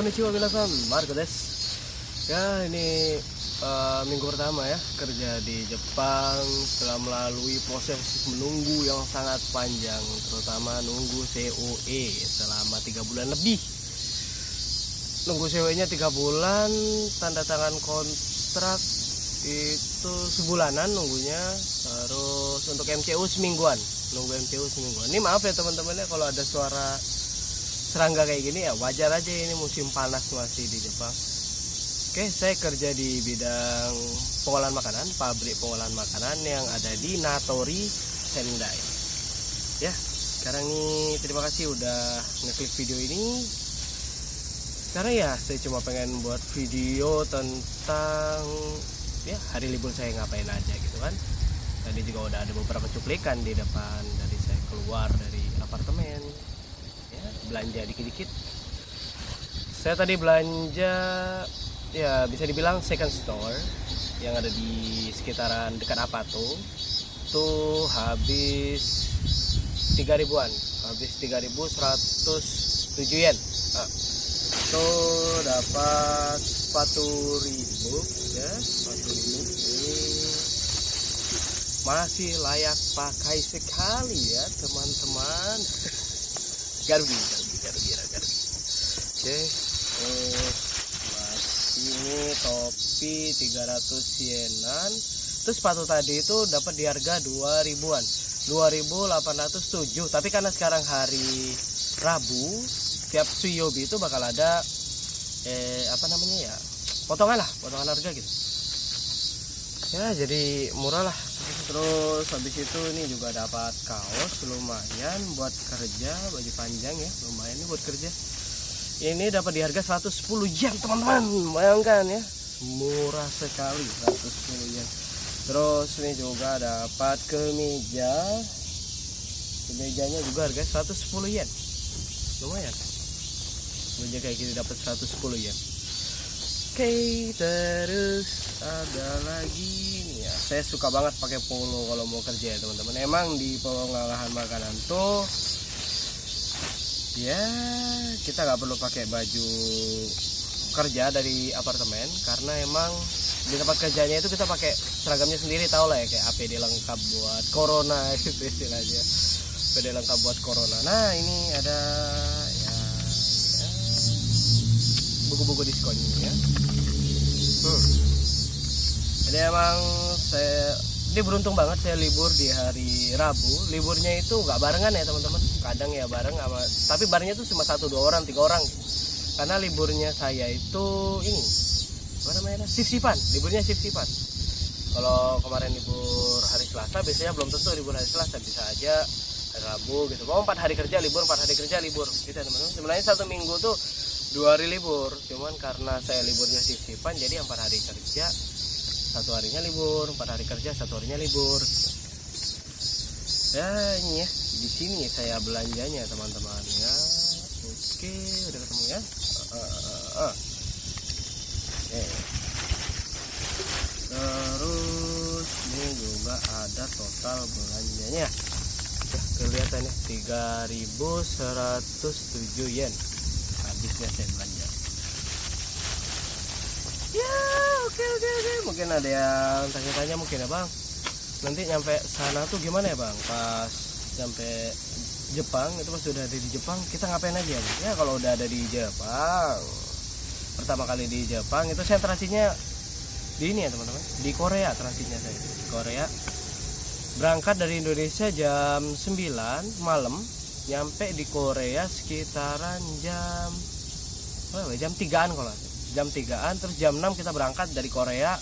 Konnichiwa minasan, Marco des. Ya ini minggu pertama ya kerja di Jepang setelah melalui proses menunggu yang sangat panjang, terutama nunggu COE selama 3 bulan lebih. Nunggu COE-nya 3 bulan, tanda tangan kontrak itu sebulanan nunggunya, terus untuk MCU semingguan, nunggu MCU semingguan. Ini maaf ya teman-teman ya kalau ada suara serangga kayak gini, ya wajar aja, ini musim panas masih di Jepang. Oke, saya kerja di bidang pengolahan makanan, pabrik pengolahan makanan yang ada di Natori, Sendai. Ya, sekarang ini terima kasih udah ngeklik video ini. Karena ya saya cuma pengen buat video tentang ya hari libur saya ngapain aja gitu kan. Tadi juga udah ada beberapa cuplikan di depan dari saya keluar dari apartemen. Belanja dikit-dikit. Saya tadi belanja ya bisa dibilang second store yang ada di sekitaran dekat Apato. Tuh habis 3.000-an, habis 3.107 yen. Tuh dapat sepatu Reebok ya, sepatu Reebok ini masih layak pakai sekali ya teman-teman. Garbi. Oke, ini topi 300 yenan. Terus sepatu tadi itu dapat di harga 2.000-an, 2.807. Tapi karena sekarang hari Rabu, tiap Suyobi itu bakal ada potongan harga gitu. Ya jadi murah lah. Terus habis itu ini juga dapat kaos lumayan buat kerja, baju panjang ya, lumayan nih buat kerja. Ini dapat di harga 110 yen teman-teman, bayangkan ya, murah sekali 110 yen. Terus ini juga dapat kemejanya juga harga 110 yen, lumayan. Kemeja kayak gini dapat 110 yen. Oke, terus ada lagi nih ya, saya suka banget pakai polo kalau mau kerja ya teman-teman. Emang di pengolahan makanan tuh ya kita nggak perlu pakai baju kerja dari apartemen, karena emang di tempat kerjanya itu kita pakai seragamnya sendiri, tau lah ya, kayak APD lengkap buat corona gitu istilahnya, APD lengkap buat corona. Nah ini ada ya buku-buku diskon ya. Jadi emang ini beruntung banget saya libur di hari Rabu. Liburnya itu nggak barengan ya teman-teman, kadang ya bareng sama, tapi barengnya tuh cuma 1, 2 orang, 3 orang gitu. Karena liburnya saya itu ini apa namanya, shift-shiftan, liburnya shift-shiftan. Kalau kemarin libur hari Selasa, biasanya belum tentu libur hari Selasa, bisa aja hari Rabu gitu. Mau 4 hari kerja libur, 4 hari kerja libur gitu teman-teman. Sebenarnya 1 minggu tuh 2 hari libur, cuman karena saya liburnya shift-shiftan, jadi 4 hari kerja 1 harinya libur, 4 hari kerja 1 harinya libur. Ya ini ya, di sini saya belanjanya teman-teman ya. Oke, udah ketemu ya. Terus ini juga ada total belanjanya. Ya, kelihatan ya, 3.107 yen. Habisnya saya belanja. Ya, oke. Mungkin ada yang tanya-tanya mungkin ya bang, nanti nyampe sana tuh gimana ya bang? Pas nyampe Jepang itu, pas sudah ada di Jepang kita ngapain aja bang? Ya kalau udah ada di Jepang, pertama kali di Jepang itu saya transitnya di ini ya teman-teman, di Korea transitnya saya. Di Korea berangkat dari Indonesia jam 9 malam, nyampe di Korea sekitaran jam 3-an kalau jam 3-an. Terus jam 6 kita berangkat dari Korea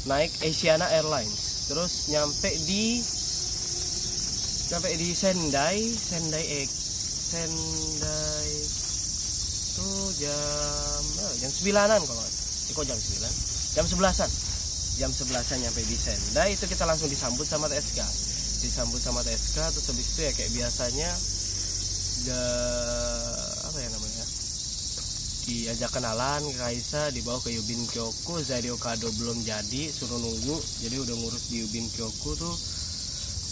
naik Asiana Airlines, terus nyampe di Sendai tuh jam 9-an kalau jam 9, jam 11-an nyampe di Sendai. Itu kita langsung disambut sama TSK, terus habis itu ya kayak biasanya diajak kenalan ke Kaisa, dibawa ke Yubin Kyoku. Zario Kado belum jadi, suruh nunggu, jadi udah ngurus di Yubin Kyoku tuh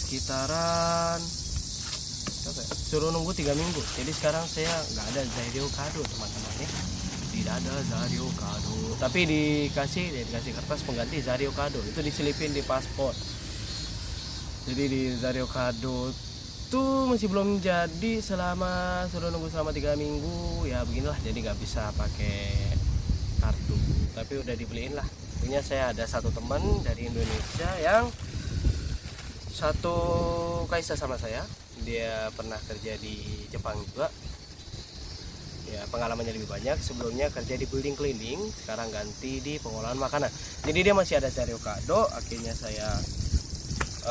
sekitaran suruh nunggu 3 minggu. Jadi sekarang saya nggak ada Zario Kado teman-teman ya. tidak ada Zario Kado, tapi dikasih kertas pengganti Zario Kado, itu diselipin di paspor. Jadi di Zario Kado tuh masih belum jadi, sudah nunggu selama 3 minggu ya beginilah, jadi nggak bisa pakai kartu, tapi udah dibeliin lah. Punya saya ada satu teman dari Indonesia yang satu kaisa sama saya, dia pernah kerja di Jepang juga. Ya, pengalamannya lebih banyak. Sebelumnya kerja di building cleaning, sekarang ganti di pengolahan makanan. Jadi dia masih ada Zario Kado. Akhirnya saya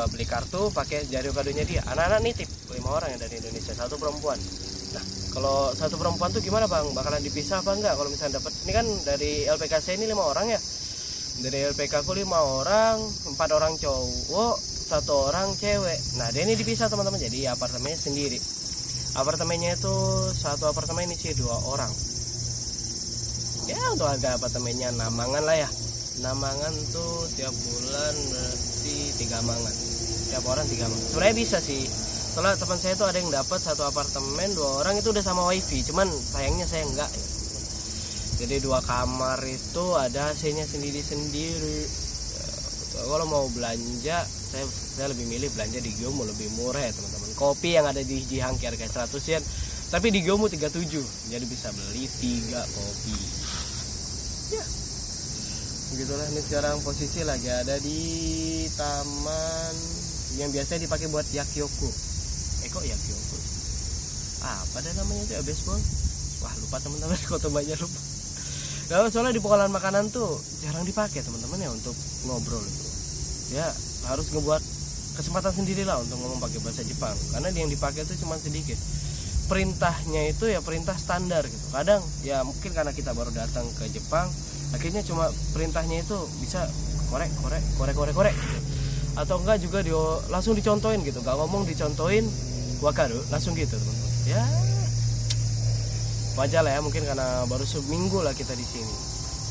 beli kartu pakai Zario Kadonya dia. Anak-anak nitip 5 orang yang dari Indonesia, 1 perempuan. Nah, kalau 1 perempuan tuh gimana bang? Bakalan dipisah apa enggak? Kalau misalnya dapat, ini kan dari LPK saya ini 5 orang ya. Dari LPK aku 5 orang, 4 orang cowok, 1 orang cewek. Nah dia ini dipisah teman-teman, jadi apartemennya sendiri. Apartemennya itu satu apartemen ini 2 orang. Ya untuk harga apartemennya namangan lah ya. Namangan tuh tiap bulan berarti 3 mangan. Tiap orang 3 mangan. Sebenarnya bisa sih. Soalnya teman saya tuh ada yang dapat satu apartemen 2 orang itu udah sama wifi. Cuman sayangnya saya enggak ya. Jadi 2 kamar itu ada AC-nya sendiri-sendiri. Kalau mau belanja, saya lebih milih belanja di Gyomu, lebih murah ya teman-teman. Kopi yang ada di Jihangki harga 100 yen, tapi di Gyomu 37, jadi bisa beli 3 kopi. Ya, begitulah. Ini sekarang posisi lagi ada di taman yang biasanya dipakai buat yakyoku. Kok yakyoku? Apa ada namanya itu ya, baseball? Wah lupa teman-teman, kota banyak lupa. Nah, soalnya di pengolahan makanan tuh jarang dipakai teman-teman ya untuk ngobrol itu. Ya harus ngebuat kesempatan sendiri lah untuk ngomong pakai bahasa Jepang, karena yang dipakai itu cuma sedikit. Perintahnya itu ya perintah standar gitu. Kadang ya mungkin karena kita baru datang ke Jepang, akhirnya cuma perintahnya itu bisa korek gitu. Atau enggak juga langsung dicontohin gitu, nggak ngomong dicontohin, wakaru langsung gitu teman-teman. Ya wajar lah ya, mungkin karena baru seminggu lah kita di sini.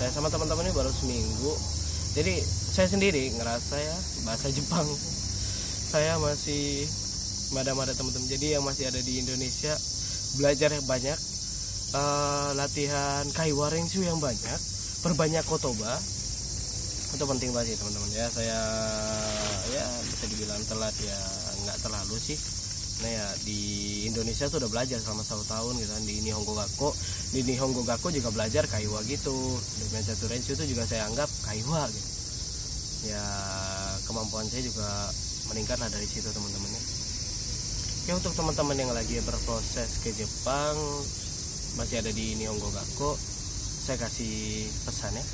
Saya sama teman-teman ini baru seminggu, jadi saya sendiri ngerasa ya bahasa Jepang saya masih ada teman-teman. Jadi yang masih ada di Indonesia belajar banyak, latihan kaiwa renshu yang banyak, perbanyak kotoba, itu penting banget sih teman-teman ya. Saya ya bisa dibilang telat ya, nggak terlalu sih. Nah ya di Indonesia tuh udah belajar selama 1 tahun gitu kan, di Nihongo Gakko. Di Nihongo Gakko juga belajar kaiwa gitu. Dengan satu renshu itu juga saya anggap kaiwa gitu. Ya kemampuan saya juga meningkat lah dari situ teman-teman ya. Oke, untuk teman-teman yang lagi berproses ke Jepang, masih ada di Nihongo Gakko, saya kasih pesan ya.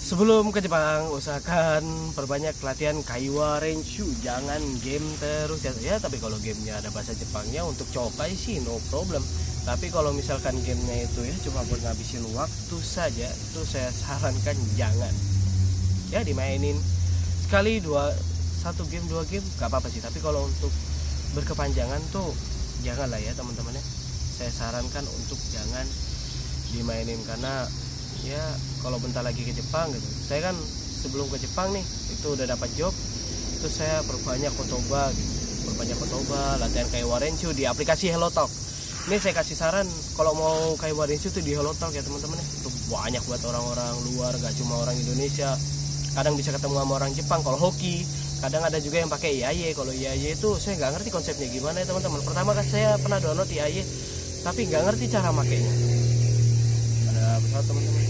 Sebelum ke Jepang, usahakan perbanyak latihan kaiwa renshu, jangan game terus ya. Tapi kalau gamenya ada bahasa Jepangnya untuk cobai sih no problem. Tapi kalau misalkan gamenya itu ya cuma buat ngabisin waktu saja, itu saya sarankan jangan. Ya dimainin sekali 1 game 2 game gak apa-apa sih, tapi kalau untuk berkepanjangan tuh jangan lah ya teman-teman ya. Saya sarankan untuk jangan dimainin, karena ya kalau bentar lagi ke Jepang gitu. Saya kan sebelum ke Jepang nih itu udah dapat job, itu saya perbanyak kotoba gitu. Perbanyak kotoba, latihan kaiwa renshu di aplikasi HelloTalk. Ini saya kasih saran, kalau mau kaiwa renshu tuh di HelloTalk ya teman-teman ya. Itu banyak buat orang-orang luar, gak cuma orang Indonesia. Kadang bisa ketemu sama orang Jepang kalau hoki. Kadang ada juga yang pakai IAY. Kalau IAY itu saya nggak ngerti konsepnya gimana ya teman-teman. Pertama kan saya pernah download IAY, tapi nggak ngerti cara makainya. Ada pesawat teman-teman.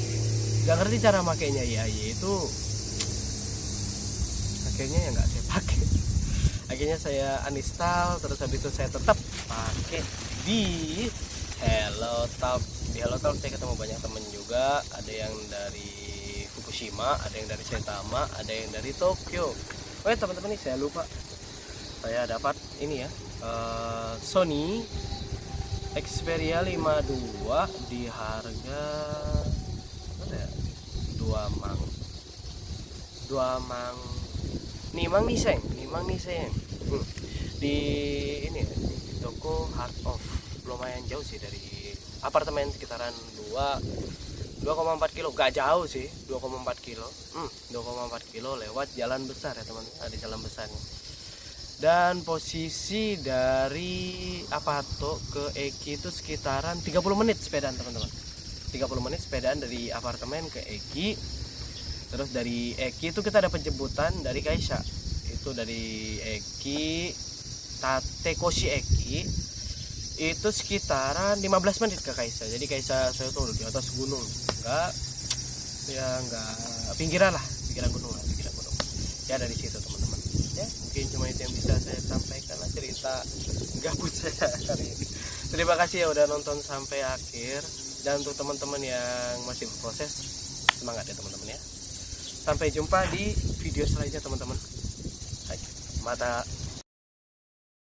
Nggak ngerti cara makainya IAY itu. Akhirnya ya nggak saya pakai. Akhirnya saya uninstall, terus habis itu saya tetap pakai di HelloTalk. Di HelloTalk saya ketemu banyak temen juga. Ada yang dari Fukushima, ada yang dari Saitama, ada yang dari Tokyo. Oh ya teman-teman, nih saya lupa, saya dapat ini ya, Sony Xperia 52 di harga apa ya, 2 mang nimang nih sayang di ini ya, di toko Heart of. Lumayan jauh sih dari apartemen, sekitaran 2,4 kilo, gak jauh sih, 2,4 kilo 2,4 kilo lewat jalan besar ya teman, ada jalan besarnya. Dan posisi dari Apato ke Eki itu sekitaran 30 menit sepedaan teman-teman. 30 menit sepedaan dari apartemen ke Eki. Terus dari Eki itu kita ada penjemputan dari Kaisa. Itu dari Eki, Tatekoshi Eki itu sekitaran 15 menit ke Kaisa. Jadi Kaisa saya tuh di atas gunung, enggak pinggiran gunung ya. Dari situ teman-teman ya, mungkin cuma itu yang bisa saya sampaikan lah, cerita gabut saya hari ini. Terima kasih ya udah nonton sampai akhir, dan untuk teman-teman yang masih berproses, semangat ya teman-teman ya. Sampai jumpa di video selanjutnya teman-teman. Hai, mata